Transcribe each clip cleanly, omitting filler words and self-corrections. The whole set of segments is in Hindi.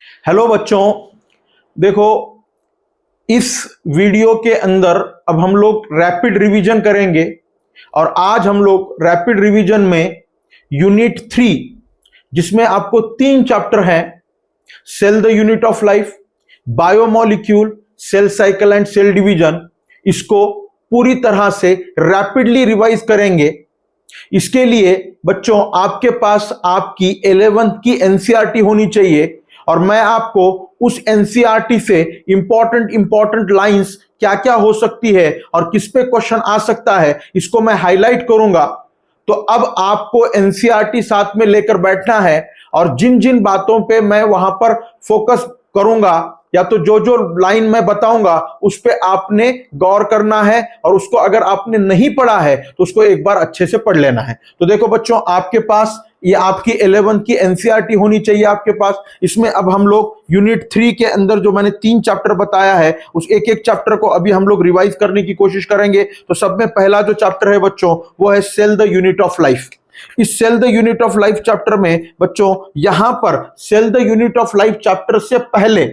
हेलो बच्चों, देखो इस वीडियो के अंदर अब हम लोग रैपिड रिवीजन करेंगे और आज हम लोग रैपिड रिवीजन में यूनिट 3 जिसमें आपको 3 चैप्टर हैं। Cell the unit of life, biomolecule, cell cycle and cell division, इसको पूरी तरह से रैपिडली रिवाइज करेंगे। इसके लिए बच्चों आपके पास आपकी 11th की एनसीईआरटी होनी चाहिए और मैं आपको उस एनसीईआरटी से इंपॉर्टेंट लाइंस क्या क्या हो सकती है और किस पे क्वेश्चन आ सकता है इसको मैं हाईलाइट करूंगा। तो अब आपको एनसीईआरटी साथ में लेकर बैठना है और जिन जिन बातों पे मैं वहां पर फोकस करूंगा या तो जो जो लाइन मैं बताऊंगा उस पे आपने गौर करना है और उसको अगर आपने नहीं पढ़ा है तो उसको एक बार अच्छे से पढ़ लेना है। तो देखो बच्चों, आपके पास ये आपकी 11th की एनसीईआरटी होनी चाहिए आपके पास। इसमें अब हम लोग यूनिट 3 के अंदर जो मैंने 3 चैप्टर बताया है उस एक एक चैप्टर को अभी हम लोग रिवाइज करने की कोशिश करेंगे। तो सब में पहला जो चैप्टर है बच्चों वो है cell the unit of life. इस cell the unit of life chapter में बच्चों यहां पर cell the unit of life chapter से पहले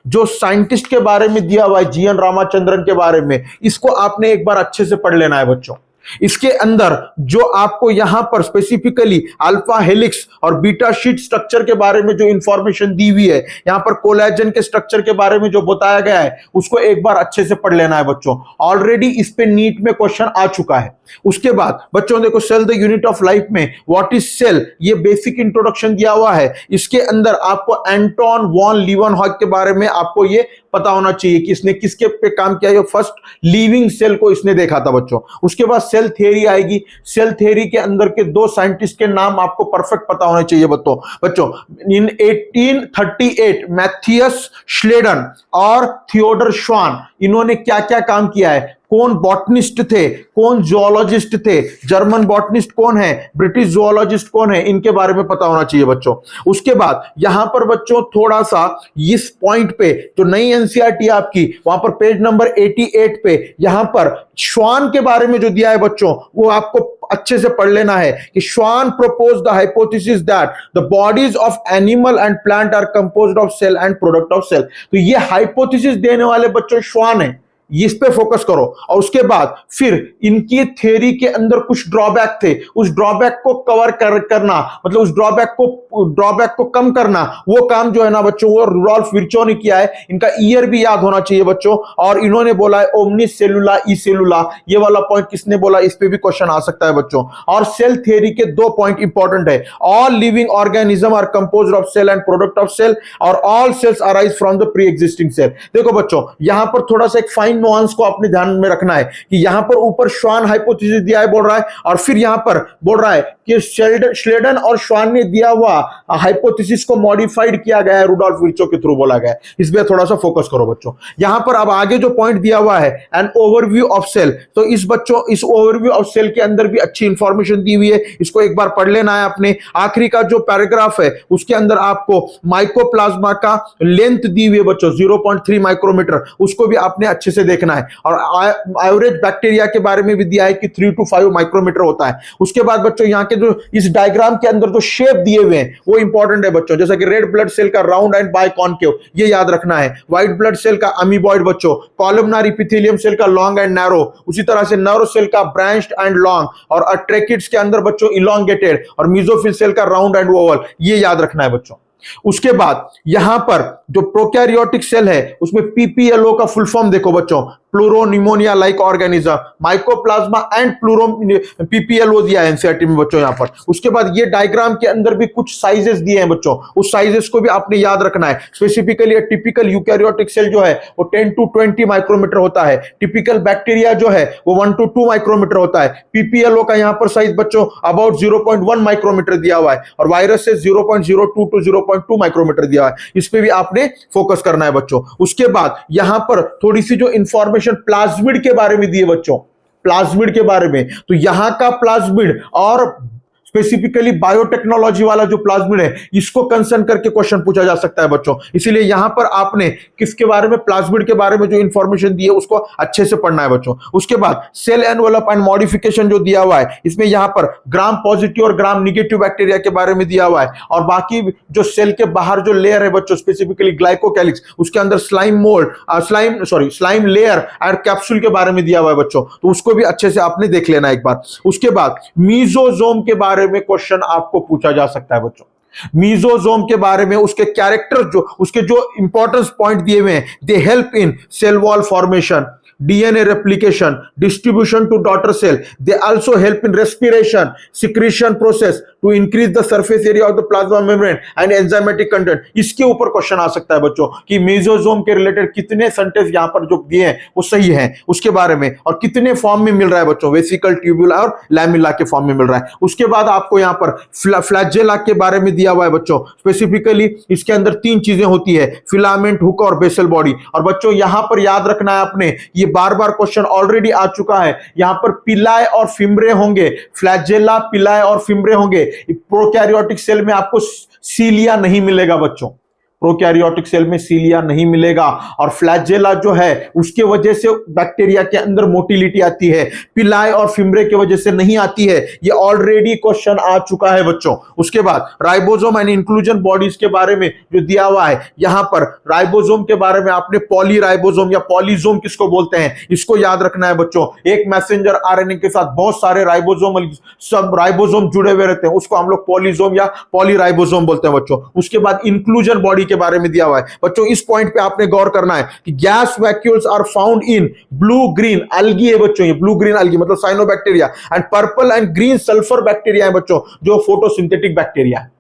जो साइंटिस्ट के बारे में दिया हुआ है जीएन रामाचंद्रन के बारे में, इसको आपने एक बार अच्छे से पढ़ लेना है बच्चों। इसके अंदर जो आपको यहां पर स्पेसिफिकली अल्फा हेलिक्स और बीटा शीट स्ट्रक्चर के बारे में जो इंफॉर्मेशन दी हुई है, यहां पर कोलेजन के स्ट्रक्चर के बारे में जो बताया गया है उसको एक बार अच्छे से पढ़ लेना है बच्चों। ऑलरेडी इस पे नीट में क्वेश्चन आ चुका है। उसके बाद बच्चों देखो cell the unit of life में व्हाट इज सेल, ये बेसिक इंट्रोडक्शन दिया हुआ है। इसके अंदर आपको एंटोन वॉन लीवनहॉक के बारे में आपको ये पता होना चाहिए कि इसने किसके पे काम किया। ये फर्स्ट लिविंग सेल को इसने देखा था बच्चों। उसके बाद सेल थ्योरी आएगी। सेल थ्योरी के अंदर के 2 साइंटिस्ट के नाम आपको परफेक्ट पता होने चाहिए बच्चों। इन 1838 मैथियस श्लेडन और थियोडर श्वान, इन्होंने क्या क्या काम किया है, कौन बॉटनिस्ट थे, कौन जूलॉजिस्ट थे, जर्मन बॉटनिस्ट कौन है, ब्रिटिश जूलॉजिस्ट कौन है, इनके बारे में पता होना चाहिए बच्चों। उसके बाद यहां पर बच्चों थोड़ा सा इस पॉइंट पे जो नई एनसीईआरटी आपकी वहां पर पेज नंबर 88 पे यहां पर श्वान के बारे में जो दिया है बच्चों वो आपको अच्छे से पढ़ लेना है कि Schwann propose the hypothesis that the bodies of animal and plant are composed of cell and product of cell. तो ये हाइपोथेसिस देने वाले बच्चों श्वान है, इस पे फोकस करो। और उसके बाद फिर इनकी थ्योरी के अंदर कुछ ड्रॉबैक थे, उस ड्रॉबैक को कवर करना, मतलब उस ड्रॉबैक को कम करना, वो काम जो है ना बच्चों वो रुडोल्फ विर्चो ने किया है। इनका ईयर भी याद होना चाहिए बच्चों। और इन्होंने बोला है ओमनिस सेलुला ई सेलुला, ये वाला पॉइंट किसने बोला, इस पे भी क्वेश्चन आ सकता है बच्चों। और सेल थ्योरी के 2 पॉइंट इंपॉर्टेंट है, all living organism are composed of cell and product of cell और all cells arise from the pre existing cell. देखो बच्चों यहां पर थोड़ा सा एक फाइन नुआंस को अपने ध्यान में रखना है कि यहां पर ऊपर श्वान हाइपोथेसिस दिया है बोल रहा है और फिर यहां पर बोल रहा है कि श्लेडन और श्वान ने दिया हुआ हाइपोथेसिस को मॉडिफाइड किया गया है, रुडोल्फ विर्चो के थ्रू बोला गया है। इस पे थोड़ा सा फोकस करो बच्चों। यहां पर अब आगे जो पॉइंट दिया हुआ है एन ओवरव्यू ऑफ सेल, तो इस बच्चों इस ओवरव्यू ऑफ सेल के अंदर भी अच्छी इंफॉर्मेशन दी हुई है, इसको एक बार पढ़ लेना है आपने। आखिरी का जो पैराग्राफ है उसके अंदर आपको माइकोप्लाज्मा का लेंथ दी हुई है बच्चों 0.3 माइक्रोमीटर, उसको भी आपने अच्छे से देखना है। और एवरेज बैक्टीरिया के बारे में भी दिया है कि 3 to 5 माइक्रोमीटर होता है। उसके बाद बच्चों यहाँ के जो इस डायग्राम के अंदर जो शेप दिए हुए हैं वो इंपॉर्टेंट है बच्चों, जैसा कि रेड ब्लड सेल का राउंड एंड बाइकॉन्केव, ये याद रखना है। व्हाइट ब्लड सेल का अमीबॉइड बच्चों, कॉलमनार एपिथेलियम सेल का लॉन्ग एंड नैरो, उसी तरह से नर्व सेल का ब्रांच्ड एंड लॉन्ग, और ट्रेकिड्स के अंदर बच्चों इलोंगेटेड, और मेसोफिल सेल का राउंड एंड ओवल, ये याद रखना है बच्चों। उसके बाद यहां पर जो प्रोकैरियोटिक सेल है उसमें पीपीएलओ का फुल फॉर्म देखो बच्चों, pleuropneumonia like organism, mycoplasma and pleuro PPLO दिया है एनसीईआरटी में बच्चों यहां पर। उसके बाद ये डायग्राम के अंदर भी कुछ साइजेस दिए हैं बच्चों, उस साइजेस को भी आपने याद रखना है। स्पेसिफिकली टिपिकल यूकैरियोटिक सेल जो है वो 10 to 20 माइक्रोमीटर होता है, टिपिकल बैक्टीरिया जो है वो 1 to 2 माइक्रोमीटर होता है। पीपीएलओ का यहां पर साइज बच्चों अबाउट 0.1 माइक्रोमीटर दिया हुआ है, और वायरस से 0.02 to 0.2 माइक्रोमीटर दिया है। इस पे भी आपने फोकस करना है बच्चों। उसके बाद यहां पर थोड़ी सी जो इंफॉर्मेशन प्लाज्मिड के बारे में दिए बच्चों, प्लाज्मिड के बारे में, तो यहां का प्लाज्मिड और स्पेसिफिकली बायोटेक्नोलॉजी वाला जो प्लाज्मिड है इसको कंसर्न करके क्वेश्चन पूछा जा सकता है बच्चों। इसीलिए यहां पर आपने किसके बारे में, प्लाज्मिड के बारे में जो इंफॉर्मेशन दी है उसको अच्छे से पढ़ना है बच्चों। उसके बाद सेल एनवेलप एंड मॉडिफिकेशन जो दिया हुआ है इसमें यहां पर ग्राम पॉजिटिव और ग्राम निगेटिव बैक्टीरिया के बारे में दिया हुआ है, और बाकी जो सेल के बाहर जो लेयर है बच्चों स्पेसिफिकली ग्लाइकोकैलिक्स, उसके अंदर स्लाइम लेयर और कैप्सूल के बारे में दिया हुआ है बच्चों, तो उसको भी अच्छे से आपने देख लेना एक बार। उसके बाद मीजोजोम के बारे में क्वेश्चन आपको पूछा जा सकता है बच्चों। मीजोजोम के बारे में उसके कैरेक्टर, जो उसके जो इंपॉर्टेंस पॉइंट दिए हुए हैं, they help in cell wall formation, DNA replication, distribution to daughter cell. They also help in respiration, secretion process to increase the surface area of the plasma membrane and enzymatic content. इसके ऊपर क्वेश्चन आ सकता है बच्चों कि मेसोजोम के रिलेटेड कितने सेंटेंस यहाँ पर जो दिए हैं वो सही हैं उसके बारे में, और कितने फॉर्म में मिल रहा है बच्चों, वेसिकल, ट्यूबुला और लैमिला के फॉर्म में मिल रहा है। उसके बाद आपको यहाँ पर फ्लैजेला के बारे में दिया हुआ है बच्चों। स्पेसिफिकली इसके अंदर तीन चीजें होती है, फिलामेंट, हुक और बेसल बॉडी। और बच्चों यहाँ पर याद रखना है आपने, ये बार बार क्वेश्चन ऑलरेडी आ चुका है, यहां पर पिलाए और फिम्ब्रे होंगे, फ्लैजेला, पिलाए और फिम्ब्रे होंगे। प्रोकैरियोटिक सेल में आपको सीलिया नहीं मिलेगा बच्चों, प्रोकैरियोटिक सेल में सीलिया नहीं मिलेगा, और फ्लैजेला जो है उसके वजह से बैक्टीरिया के अंदर मोटिलिटी आती है, पिलाए और फिम्ब्रे की वजह से नहीं आती है। ये ऑलरेडी क्वेश्चन आ चुका है बच्चों। उसके बाद राइबोसोम एंड इंक्लूजन बॉडीज के बारे में जो दिया हुआ है, यहां पर राइबोसोम के बारे में आपने पॉलीराइबोसोम या पॉलीजोम किसको बोलते हैं इसको याद रखना है बच्चों। एक मैसेंजर आरएनए के साथ बहुत सारे राइबोसोम जुड़े हुए रहते हैं, उसको हम लोग पॉलीजोम या पॉलीराइबोसोम बोलते हैं बच्चों। उसके बाद इंक्लूजन बॉडी के बारे में दिया हुआ है बच्चों। इस पॉइंट पे आपने गौर करना है कि gas vacuoles are found in blue green algae है बच्चों, ये ब्लू ग्रीन एल्गी मतलब cyanobacteria, and purple and green sulphur bacteria है बच्चों जो फोटोसिंथेटिक बैक्टीरिया है।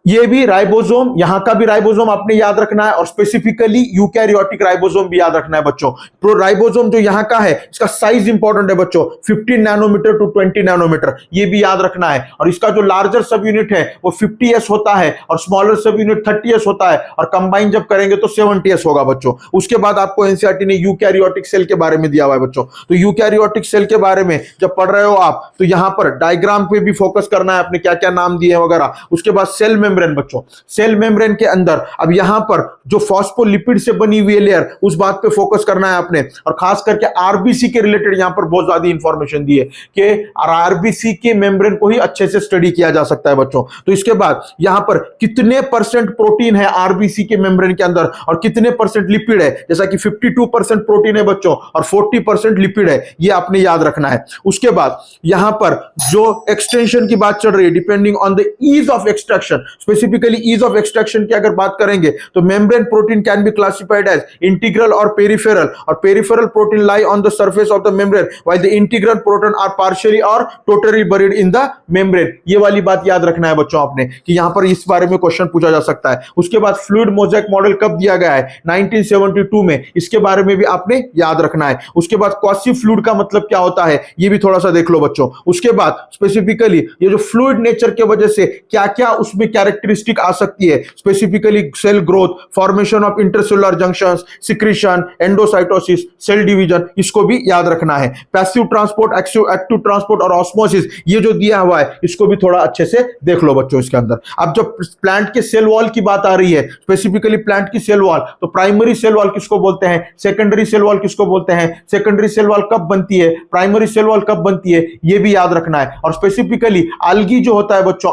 ये भी राइबोसोम, यहां का भी राइबोसोम आपने याद रखना है, और स्पेसिफिकली यूकैरियोटिक राइबोसोम भी याद रखना है बच्चों। प्रो राइबोसोम जो यहां का है इसका साइज इंपॉर्टेंट है बच्चों, 15 नैनोमीटर टू 20 नैनोमीटर, ये भी याद रखना है। और इसका जो लार्जर सब यूनिट है वो 50s होता है, और स्मॉलर सब यूनिट 30s होता है, और कंबाइन जब करेंगे तो 70s होगा बच्चों। उसके बाद आपको एनसीईआरटी ने यूकैरियोटिक सेल के बारे में दिया हुआ है बच्चों। तो यूकैरियोटिक सेल के बारे में जब पढ़ रहे हो आप तो यहां पर डायग्राम पे भी फोकस करना है, आपने क्या क्या नाम दिए वगैरह। उसके बाद सेल मेम्ब्रेन बच्चों, सेल मेम्ब्रेन के अंदर अब यहां पर जो फॉस्फोलिपिड से बनी हुई लेयर, उस बात पे फोकस करना है आपने, और खास करके आरबीसी के रिलेटेड यहां पर बहुत ज्यादा इंफॉर्मेशन दी है कि आरबीसी के मेम्ब्रेन को ही अच्छे से स्टडी किया जा सकता है बच्चों। तो इसके बाद यहां पर कितने परसेंट प्रोटीन है आरबीसी के मेम्ब्रेन के अंदर और कितने परसेंट लिपिड है, जैसा कि 52% प्रोटीन है बच्चों और 40% लिपिड है, ये आपने याद रखना है। उसके बाद यहां पर जो एक्सटेंशन की बात चल रही है, depending on the ease of extraction, specifically ease of extraction की अगर बात करेंगे तो membrane protein can be classified as integral और पेरिफेरल, और peripheral protein lie on the surface of the membrane while the integral protein are partially और totally buried in the membrane. ये वाली बात याद रखना है बच्चों आपने कि यहां पर इस बारे में क्वेश्चन पूछा जा सकता है। उसके बाद फ्लूइड मोज़ेक मॉडल कब दिया गया है, 1972 में, इसके बारे में भी आपने याद रखना है। उसके बाद क्वासी फ्लूइड का मतलब क्या होता है ये भी थोड़ा सा देख लो बच्चों। उसके बाद स्पेसिफिकली ये जो फ्लूइड नेचर के वजह से क्या क्या उसमें कैरेक्टरिस्टिक आ सकती है, specifically cell growth, formation of intercellular junctions, secretion, endocytosis, cell division, इसको भी याद रखना है। पैसिव ट्रांसपोर्ट, एक्टिव ट्रांसपोर्ट और ऑस्मोसिस, ये जो दिया हुआ है इसको भी थोड़ा अच्छे से देख लो बच्चों इसके अंदर। अब जब प्लांट के सेल वॉल की बात आ रही है, स्पेसिफिकली प्लांट की सेल वॉल, तो प्राइमरी सेल वॉल किसको बोलते हैं, सेकेंडरी सेल वॉल किसको बोलते हैं, सेकेंडरी सेल वॉल कब बनती है, प्राइमरी सेल वॉल कब बनती है, ये भी याद रखना है। और स्पेसिफिकली algae जो होता है बच्चों,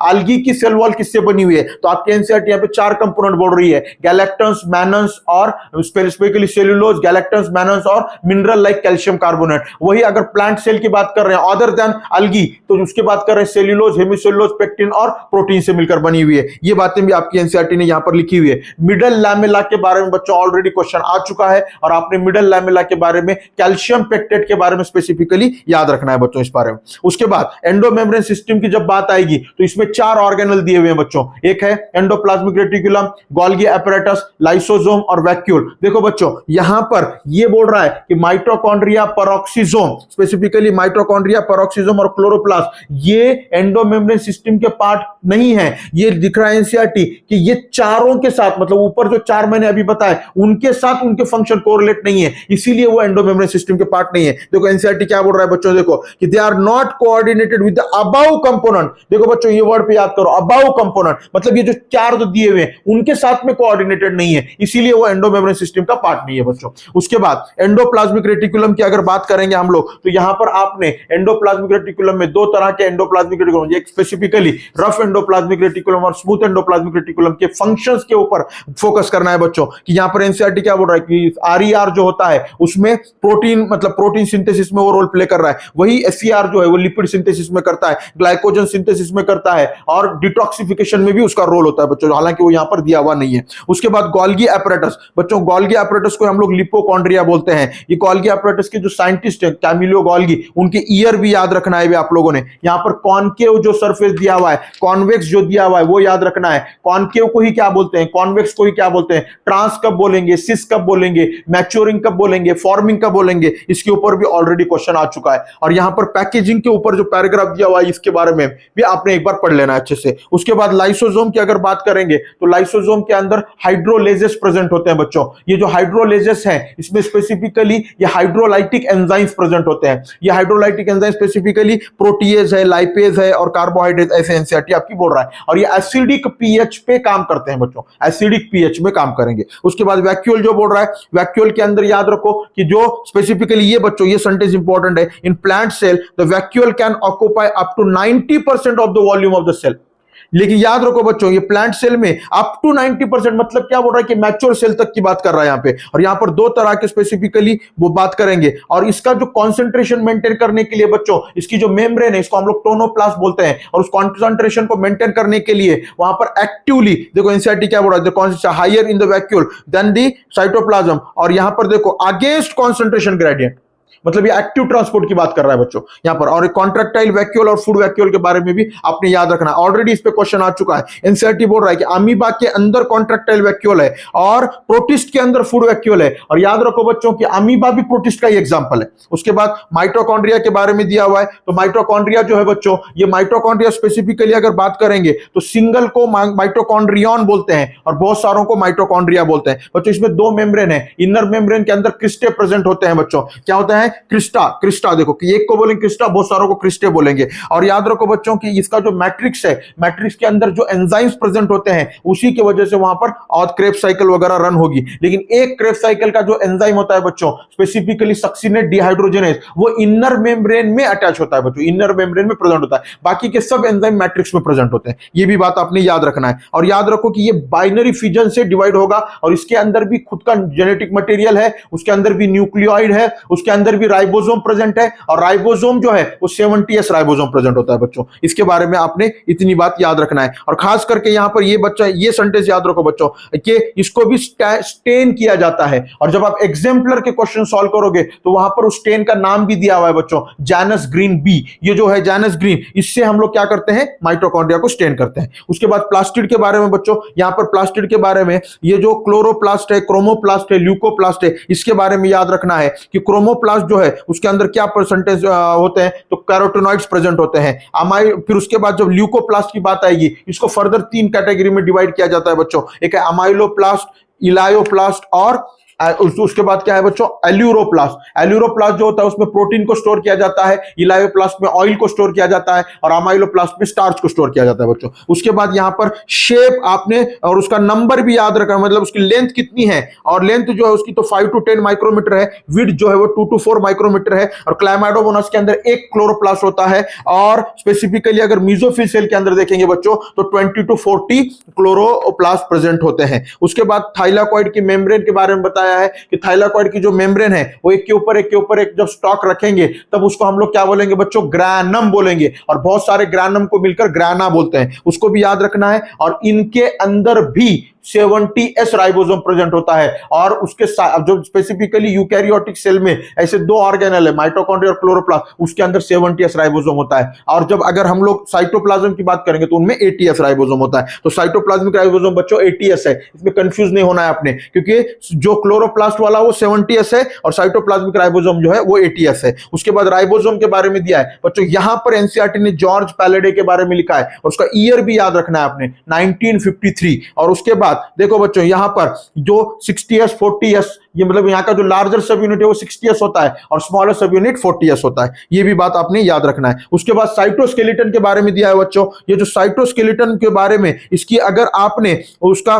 algae की सेल वॉल किससे बनी हुई है, तो आपके एनसीईआरटी यहाँ पे 4 कंपोनेंट बोल रही है, गैलेक्टन्स, मैनन्स और स्पेसिफिकली सेल्यूलोज, गैलेक्टन्स, मैनन्स और मिनरल लाइक कैल्शियम कार्बोनेट। वही अगर प्लांट सेल की बात कर रहे हैं अदर देन algae, तो उसके बात कर रहे हैं सेल्यूलोज, हेमिसेल्यूलोज, पेक्टिन और प्रोटीन से मिलकर बनी हुई है। ये बातें भी आपकी एनसीईआरटी ने यहाँ पर लिखी हुई है। मिडल लैमेला के बारे में बच्चों ऑलरेडी क्वेश्चन आ चुका है, और आपने मिडल लैमेला के बारे में, कैल्शियम पेक्टेट के बारे में स्पेसिफिकली याद रखना है बच्चों इस बारे में। उसके बाद एंडोमेम्ब्रेन सिस्टम की जब बात आएगी तो इसमें 4 ऑर्गेनल दिए हुए हैं बच्चों। एक है endoplasmic reticulum, Golgi apparatus, lysosome और वैक्यूल। देखो बच्चों यहां पर ये बोल रहा है कि mitochondria, peroxisome, specifically mitochondria, peroxisome और क्लोरोप्लास्ट ये एंडोमेम्ब्रेन सिस्टम के पार्ट नहीं है। ये दिख रहा है एनसीईआरटी कि ये चारों के साथ, मतलब ऊपर जो चार मैंने अभी बताए उनके साथ उनके फंक्शन कोरिलेट नहीं है, इसीलिए वो एंडोमेम्ब्रेन सिस्टम के पार्ट नहीं है। देखो एनसीईआरटी क्या बोल रहा है बच्चों, देखो कि they are not coordinated with the above component. देखो बच्चों ये वर्ड पे याद करो, अबव कंपोनेंट, मतलब ये जो चार जो दिए हुए हैं उनके साथ में कोऑर्डिनेटेड नहीं है, इसीलिए वो एंडोमेम्ब्रेन सिस्टम का पार्ट नहीं है बच्चों। उसके बाद एंडोप्लाज्मिक रेटिकुलम की अगर बात करेंगे हम लोग, तो यहां पर आपने एंडोप्लाज्मिक रेटिकुलम में दो तरह के एंडोप्लाज्मिक रेटिकुलम, एक स्पेसिफिकली रफ एंडोप्लाज्मिक रेटिकुलम और स्मूथ एंडोप्लाज्मिक रेटिकुलम के फंक्शंस के ऊपर फोकस करना है बच्चों। कि यहां पर एनसीईआरटी क्या बोल रहा है कि आरईआर जो होता है उसमें प्रोटीन, मतलब प्रोटीन सिंथेसिस में वो रोल प्ले कर रहा है, वही एससीआर जो है वो लिपिड सिंथेसिस में करता है, ग्लाइकोजन सिंथेसिस में करता है और डिटॉक्सिफिकेशन में भी उसका रोल होता है बच्चों, हालांकि वो यहां पर दिया हुआ नहीं है। उसके बाद गोल्गी apparatus, बच्चों गोल्गी apparatus को हम लोग लिपोकॉन्ड्रिया बोलते हैं। ये गोल्गी apparatus के जो साइंटिस्ट है कैमिलो गोल्गी, उनके ईयर भी याद रखना है आप लोगों ने। यहां पर कॉनकेव जो सरफेस दिया हुआ है, कॉन्वेक्स जो दिया हुआ है वो याद रखना है। कॉनकेव को ही क्या बोलते हैं, कॉन्वेक्स को ही क्या बोलते हैं, ट्रांस कब बोलेंगे, सिस कब बोलेंगे, मैच्योरिंग कब बोलेंगे, फॉर्मिंग कब बोलेंगे, इसके ऊपर भी ऑलरेडी क्वेश्चन आ चुका है। और यहां पर पैकेजिंग के ऊपर जो पैराग्राफ दिया हुआ है इसके बारे में भी आपने एक बार पढ़ लेना अच्छे से। उसके बाद लाइसोसोम की अगर बात करेंगे तो लाइसोसोम के अंदर हाइड्रोलेजेस प्रेजेंट होते हैं बच्चों। ये जो हाइड्रोलेजेस हैं इसमें स्पेसिफिकली ये हाइड्रोलाइटिक एंजाइम्स प्रेजेंट होते हैं। ये हाइड्रोलाइटिक एंजाइम स्पेसिफिकली प्रोटीएज है, लाइपेज है और कार्बोहाइड्रेट, ऐसे एनसीईआरटी आपकी बोल रहा है। और ये एसिडिक पीएच पे काम करते हैं बच्चों, एसिडिक पीएच में काम करेंगे। उसके बाद वैक्यूल जो बोल रहा है, वैक्यूल के अंदर याद रखो कि जो स्पेसिफिकली ये बच्चों ये सेंटेंस इंपॉर्टेंट है, in plant cell the vacuole can occupy up to 90% of the volume of the cell. लेकिन याद रखो बच्चों ये प्लांट सेल में अप टू 90%, मतलब क्या बोल रहा है कि मैच्योर सेल तक की बात कर रहा है यहां पे। और यहां पर दो तरह के स्पेसिफिकली वो बात करेंगे। और इसका जो कॉन्सेंट्रेशन मेंटेन करने के लिए बच्चों, इसकी जो मेम्ब्रेन है इसको हम लोग टोनोप्लास्ट बोलते हैं, और उस कॉन्सेंट्रेशन को मेंटेन करने के लिए वहां पर एक्टिवली, देखो एनसीईआरटी क्या बोल रहा है, higher in the vacuole than the cytoplasm. और यहां पर देखो अगेंस्ट कॉन्सेंट्रेशन ग्रेडियंट, मतलब ये एक्टिव ट्रांसपोर्ट की बात कर रहा है बच्चों यहां पर। और कॉन्ट्रैक्टाइल वैक्यूल और फूड वैक्यूल के बारे में भी आपने याद रखना, ऑलरेडी इस पे क्वेश्चन आ चुका है। एनसीईआरटी बोल रहा है कि अमीबा के अंदर कॉन्ट्रैक्टाइल वैक्यूल है और प्रोटिस्ट के अंदर फूड वैक्यूल है। और याद रखो बच्चों कि अमीबा भी प्रोटिस्ट का ही एग्जांपल है। उसके बाद माइटोकॉन्ड्रिया के बारे में दिया हुआ है, तो माइटोकॉन्ड्रिया जो है बच्चों, ये माइटोकॉन्ड्रिया स्पेसिफिकली अगर बात करेंगे तो सिंगल को माइटोकॉन्ड्रियन बोलते हैं और बहुत सारों को माइटोकॉन्ड्रिया बोलते हैं बच्चों। इसमें दो मेम्ब्रेन है, इनर मेम्ब्रेन के अंदर क्रिस्टे प्रेजेंट होते हैं बच्चों। क्या होता है, क्रिस्टा, क्रिस्टा, देखो कि एक को बोलेंगे क्रिस्टा, बहुत सारों को क्रिस्टे बोलेंगे। और याद रखो बच्चों कि इसका जो मैट्रिक्स है, मैट्रिक्स के अंदर जो एंजाइम्स प्रेजेंट होते हैं उसी की वजह से वहां पर ऑड क्रेब्स साइकिल वगैरह रन होगी। लेकिन एक क्रेब्स साइकिल का जो एंजाइम होता है बच्चों, स्पेसिफिकली सक्सिनेट डिहाइड्रोजनेज, वो इनर मेम्ब्रेन में अटैच होता है बच्चों, इनर मेम्ब्रेन में प्रेजेंट होता है। बाकी के सब एंजाइम मैट्रिक्स में प्रेजेंट होते हैं, ये भी बात आपने याद रखना है। और याद रखो कि ये बाइनरी फिजन से डिवाइड होगा और इसके अंदर भी खुद का जेनेटिक मटेरियल है, उसके अंदर भी न्यूक्लियोइड है, उसके अंदर भी राइबोसोम प्रेजेंट है। और राइबोसोम जो है वो 70S राइबोसोम प्रेजेंट होता है बच्चों। इसके बारे में आपने इतनी बात याद रखना है। और खास करके यहां पर ये बच्चा, ये सेंटेंस याद रखो बच्चों कि इसको भी स्टेन किया जाता है। और जब आप एग्जाम्पलर के क्वेश्चन सॉल्व करोगे तो वहां पर उस स्टेन का नाम भी दिया हुआ है बच्चों, जानस ग्रीन बी। ये जो है जानस ग्रीन, इससे हम लोग क्या करते हैं, माइटोकॉन्ड्रिया को स्टेन करते हैं। उसके बाद प्लास्टिड के बारे में बच्चों, यहां पर प्लास्टिड के बारे में ये जो क्लोरोप्लास्ट है, क्रोमोप्लास्ट है, ल्यूकोप्लास्ट है, इसके बारे में याद रखना है कि क्रोमोप्लास्ट जो है उसके अंदर क्या परसेंटेज होते हैं, तो कैरोटिनॉइड्स प्रेजेंट होते हैं। फिर उसके बाद जब ल्यूकोप्लास्ट की बात आएगी, इसको फर्दर 3 कैटेगरी में डिवाइड किया जाता है बच्चों। एक है अमाइलोप्लास्ट, इलायोप्लास्ट और उसके बाद क्या है बच्चों, एल्यूरोप्लास्ट। एल्यूरोप्लास्ट जो होता है उसमें प्रोटीन को स्टोर किया जाता है, इलायोप्लास्ट में ऑयल को स्टोर किया जाता है और अमाइलोप्लास्ट में स्टार्च को स्टोर किया जाता है बच्चों। उसके बाद यहां पर शेप आपने और उसका नंबर भी याद रखना, मतलब उसकी लेंथ कितनी है, और लेंथ जो है उसकी तो 5 to 10 माइक्रोमीटर है, विड्थ जो है वो 2 to 4 माइक्रोमीटर है। और क्लाइमाडोमोनास के अंदर एक क्लोरोप्लास्ट होता है और स्पेसिफिकली अगर मीजोफिल सेल के अंदर देखेंगे बच्चों तो 20 to 40 क्लोरोप्लास्ट प्रेजेंट होते हैं। उसके बाद थाइलाकॉइड की मेम्ब्रेन के बारे में बताया है कि थाइलाकॉइड की जो मेम्ब्रेन है वो एक के ऊपर एक जब स्टॉक रखेंगे तब उसको हम लोग क्या बोलेंगे बच्चों, ग्रैनम बोलेंगे। और बहुत सारे ग्रैनम को मिलकर ग्रैना बोलते हैं, उसको भी याद रखना है। और इनके अंदर भी 70s राइबोसोम प्रेजेंट होता है। और उसके जो स्पेसिफिकली यूकैरियोटिक सेल में ऐसे दो ऑर्गेनेल है, माइटोकॉन्ड्रिया और क्लोरोप्लास्ट, उसके अंदर 70s राइबोसोम होता है। और जब अगर हम लोग साइटोप्लाज्म की बात करेंगे तो उनमें 80s राइबोसोम होता है। तो साइटोप्लाज्मिक राइबोसोम बच्चों 80s है, इसमें कंफ्यूज नहीं होना है आपने, क्योंकि जो क्लोरोप्लास्ट वाला वो 70s है और साइटोप्लाज्मिक राइबोसोम जो है वो 80s है। उसके बाद राइबोसोम के बारे में दिया है बच्चों, यहां पर एनसीईआरटी ने जॉर्ज पैलेडे के बारे में लिखा है और उसका ईयर भी याद रखना है आपने, 1953। और उसके बाद देखो बच्चों यहां पर जो 60s 40s, ये मतलब यहां का जो लार्जर सब यूनिट है वो 60s होता है और स्मॉलर सब यूनिट 40s होता है। ये भी बात आपने याद रखना है। उसके बाद साइटोस्केलेटन के बारे में दिया है बच्चों, ये जो साइटोस्केलेटन के बारे में, इसकी अगर आपने उसका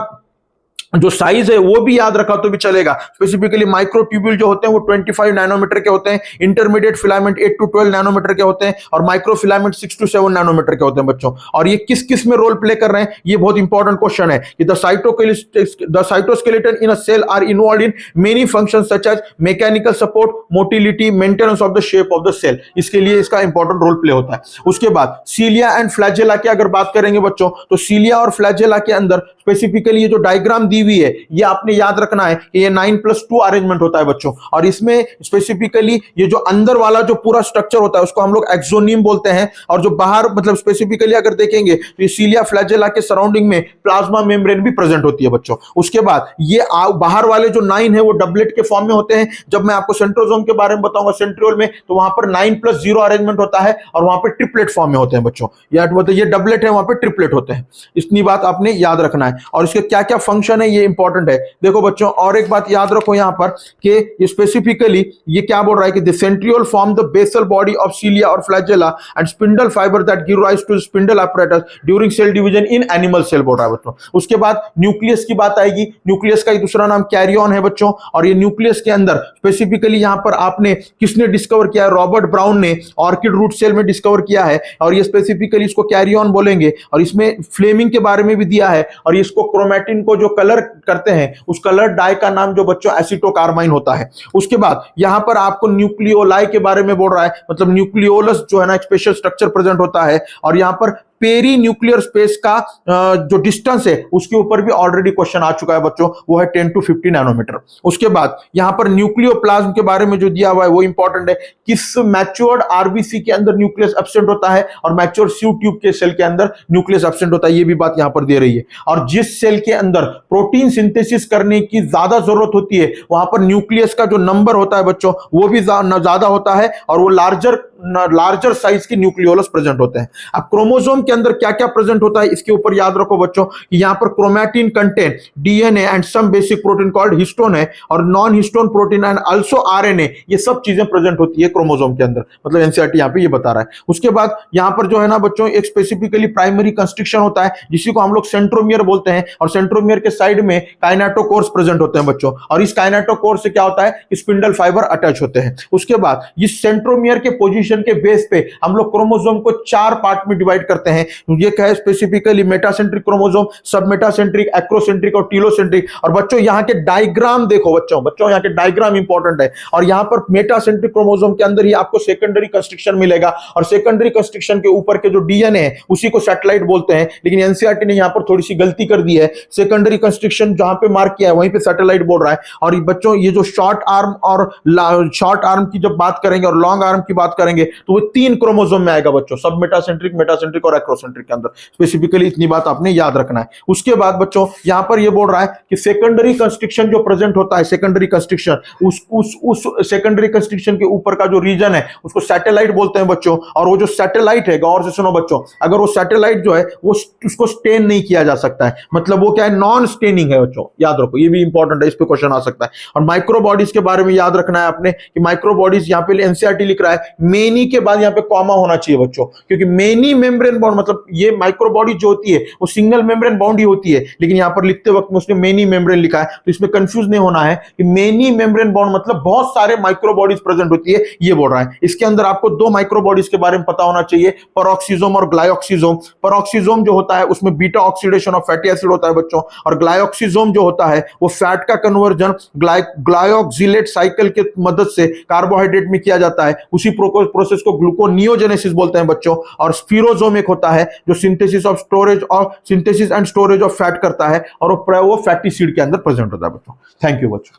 जो साइज है वो भी याद रखा तो भी चलेगा। स्पेसिफिकली माइक्रोट्यूब्यूल जो होते हैं वो 25 नैनोमीटर के होते हैं, इंटरमीडिएट फिलामेंट 8 to 12 नैनोमीटर के होते हैं और माइक्रो फिलामेंट 6 to 7 नैनोमीटर के होते हैं बच्चों। और ये किस किस में रोल प्ले कर रहे हैं, ये बहुत इंपॉर्टेंट क्वेश्चन है कि the cytoskeleton in a cell are involved in many functions such as mechanical support, motility, maintenance of the shape of the cell, इसके लिए इसका इंपॉर्टेंट रोल प्ले होता है। उसके बाद सीलिया एंड फ्लैजेला की अगर बात करेंगे बच्चों, तो सीलिया और फ्लैजेला के अंदर स्पेसिफिकली ये जो डायग्राम दी हुई है ये आपने याद रखना है कि ये 9+2 अरेंजमेंट होता है बच्चों। और इसमें स्पेसिफिकली ये जो अंदर वाला जो पूरा स्ट्रक्चर होता है उसको हम लोग एक्सोनियम बोलते हैं, और जो बाहर मतलब स्पेसिफिकली अगर देखेंगे तो ये सीलिया फ्लैजेला के सराउंडिंग में प्लाज्मा मेम्ब्रेन भी प्रेजेंट होती है बच्चों। उसके बाद ये बाहर वाले जो 9 है वो डबलेट के फॉर्म में होते हैं। जब मैं आपको सेंट्रोसोम के बारे में बताऊंगा सेंट्रियोल में, तो वहां पर 9+0 अरेंजमेंट होता है और वहां पर ट्रिपलेट फॉर्म में होते हैं बच्चों। या मतलब ये डबलेट है, वहां पर ट्रिपलेट होते हैं, इतनी बात आपने याद रखना है। और इसके क्या क्या फंक्शन है ये इंपॉर्टेंट है। देखो बच्चों और एक बात याद रखो यहां पर कि स्पेसिफिकली ये क्या बोल रहा है कि the centriole form the basal body of cilia और flagella and spindle fibre that give rise to spindle apparatus during cell division in animal cell बोल रहा है बच्चों। उसके बाद न्यूक्लियस की बात आएगी। न्यूक्लियस का दूसरा नाम कैरियन है बच्चों। और ये न्यूक्लियस के अंदर स्पेसिफिकली यहां पर आपने किसने डिस्कवर किया है, रॉबर्ट ब्राउन ने ऑर्किड रूट सेल में डिस्कवर किया है और ये स्पेसिफिकली इसको कैरियन बोलेंगे। और इसमें फ्लेमिंग के बारे में भी दिया है और इसको क्रोमैटिन को जो कलर करते हैं उस कलर डाई का नाम जो बच्चों एसिटोकार्बाइन होता है। उसके बाद यहां पर आपको न्यूक्लियोलाई के बारे में बोल रहा है, मतलब न्यूक्लियोलस जो है ना स्पेशल स्ट्रक्चर प्रेजेंट होता है। और यहां पर पेरी न्यूक्लियर स्पेस का जो डिस्टेंस है उसके ऊपर भी ऑलरेडी क्वेश्चन आ चुका है बच्चों, वो है 10 to 50 नैनोमीटर। उसके बाद यहां पर न्यूक्लियोप्लाज्म के बारे में जो दिया हुआ है वो इंपॉर्टेंट है, किस मैच्योर्ड आरबीसी के अंदर न्यूक्लियस एब्सेंट होता है और मैच्योर्ड स्यू ट्यूब के सेल के अंदर न्यूक्लियस एब्सेंट होता है, ये भी बात यहां पर दे रही है। और जिस सेल के अंदर प्रोटीन सिंथेसिस करने की ज्यादा जरूरत होती है वहां पर न्यूक्लियस का जो नंबर होता है बच्चों वो भी ज्यादा होता है और वो लार्जर साइज के न्यूक्लियोलस प्रेजेंट होते हैं। अब क्रोमोसोम के अंदर क्या क्या प्रेजेंट होता है इसके ऊपर याद रखो बच्चों कि यहां पर chromatin contain DNA and some basic protein called histone है और non histone protein and also RNA, ये सब चीजें प्रेजेंट होती है क्रोमोसोम के अंदर, मतलब एनसीईआरटी यहां पे ये बता रहा है। उसके बाद यहां पर जो है ना बच्चों एक स्पेसिफिकली प्राइमरी कंस्ट्रक्शन होता है जिसी को हम लोग सेंट्रोमियर बोलते हैं और सेंट्रोमियर के साइड में काइनेटोकोर्स प्रेजेंट होते हैं बच्चों। और इस काइनेटोकोर से क्या होता है, स्पिंडल फाइबर अटैच होते हैं। उसके बाद इस सेंट्रोमियर के पोजीशन के बेस पे हम लोग क्रोमोसोम को 4 पार्ट में डिवाइड करते हैं। ये क्या है, स्पेसिफिकली मेटासेंट्रिक क्रोमोसोम, सब मेटासेंट्रिक, एक्रोसेंट्रिक और टीलोसेंट्रिक। और बच्चों यहां के डायग्राम देखो बच्चों यहां के डायग्राम इंपॉर्टेंट है। और यहां पर मेटासेंट्रिक क्रोमोसोम के अंदर ही आपको सेकेंडरी कंस्ट्रक्शन मिलेगा और सेकेंडरी कंस्ट्रक्शन के ऊपर के जो डीएनए है उसी को सैटेलाइट बोलते हैं। लेकिन एनसीईआरटी ने यहां पर थोड़ी सी गलती कर दी है, सेकेंडरी कंस्ट्रक्शन जहां पे मार्क किया है वहीं पे सैटेलाइट बोल रहा है। और बच्चों ये जो शॉर्ट आर्म और शॉर्ट आर्म की जब बात करेंगे और लॉन्ग आर्म की बात करेंगे तो वो 3 क्रोमोसोम में आएगा बच्चों, सब मेटासेंट्रिक, मेटासेंट्रिक और एक्रोसेंट्रिक के अंदर। स्पेसिफिकली इतनी बात आपने याद रखना है। उसके बाद बच्चों यहां पर ये बोल रहा है कि सेकेंडरी कंस्ट्रक्शन जो प्रेजेंट होता है, सेकेंडरी कंस्ट्रक्शन, उस सेकेंडरी कंस्ट्रक्शन के ऊपर का जो रीजन है उसको सैटेलाइट बोलते हैं बच्चों। और वो जो सैटेलाइट है, गौर से सुनो बच्चों, अगर वो सैटेलाइट जो है वो उसको स्टेन नहीं किया जा सकता है, मतलब वो क्या है, नॉन स्टेनिंग है बच्चों, याद रखो, ये भी इंपॉर्टेंट है, इस पे क्वेश्चन आ सकता है। और माइक्रोबॉडीज के बारे में याद रखना है आपने कि माइक्रोबॉडीज यहां पे एनसीईआरटी लिख रहा है मेनी के बाद यहां पे कॉमा होना चाहिए बच्चों, क्योंकि मेनी मेम्ब्रेन बाउंड, मतलब ये माइक्रोबॉडी जो होती है वो सिंगल मेम्ब्रेन बाउंड ही होती है, लेकिन यहां पर लिखते वक्त उसने मेनी मेम्ब्रेन लिखा है, तो इसमें कंफ्यूज नहीं होना है कि मेनी मेम्ब्रेन बाउंड मतलब बहुत सारे माइक्रोबॉडीज प्रेजेंट होती है, ये बोल रहा है। इसके अंदर आपको 2 माइक्रोबॉडीज के बारे में पता होना चाहिए, पेरोक्सिसोम और ग्लाइऑक्सिसोम। पेरोक्सिसोम जो होता है उसमें beta oxidation of fatty acid होता है बच्चों, और ग्लाइऑक्सिसोम जो होता है वो फैट का कन्वर्जन ग्लाइऑक्सिलेट साइकिल के मदद से कार्बोहाइड्रेट में किया जाता है। उसी प्रोसेस को ग्लूकोनियोजेनेसिस बोलते हैं बच्चों, और स्पिरोसोम एक होता है जो सिंथेसिस ऑफ स्टोरेज और synthesis and storage of fat करता है, और वो फैटी सीड के अंदर प्रेजेंट होता है बच्चों। थैंक यू बच्चों।